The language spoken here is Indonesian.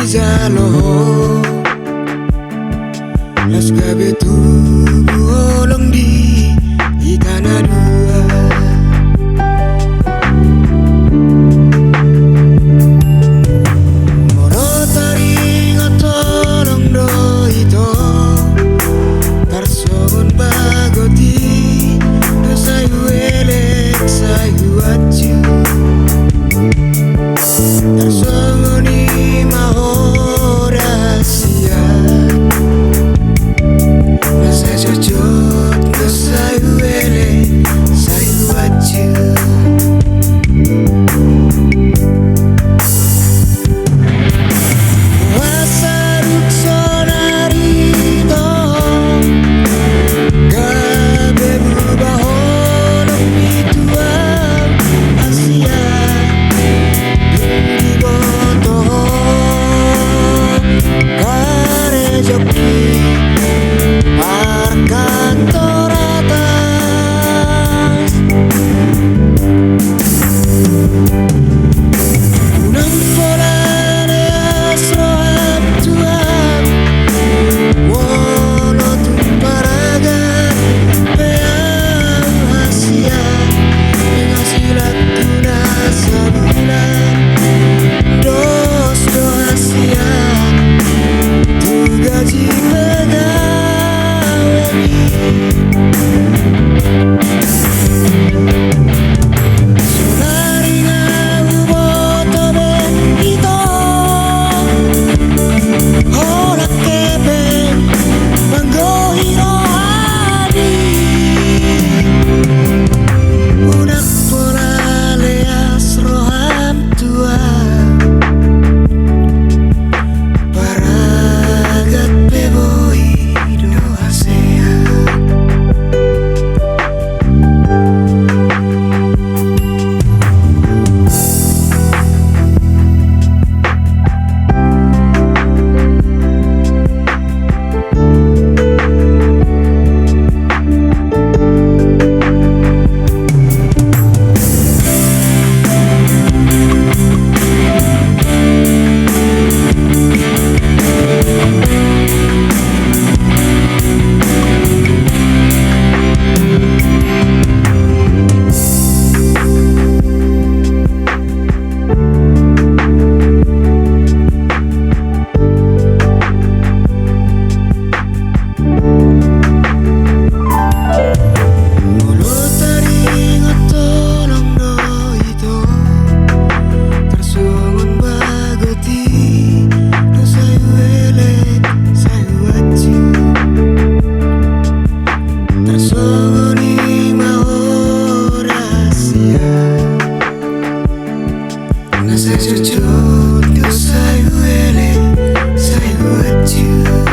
zaloho las gabe tu bolong di tanah dua mono taring otolong do ito tarsongon bagoti no sayu elek sayu aju tarsongoni mahorasia no saya cocok no sayu elek sayu aju wasaruk sonarito gabe berubah holong bituang Asia di boto kare joki parkantor atas unang polare asroam tuang wono tumparagan peang Asia penghasilan tuna sebulan dos do Asia tu gaji pegawai sonari ngau boto ben ito horak kebeng manggohiro adi unak polale asroham tua paragat beboi do Asia mulut taring otolong do ito tarsongon bagoti no sayu elek sayu aju tarsongoni mahorasia na saya cocok no sayu elek sayu aju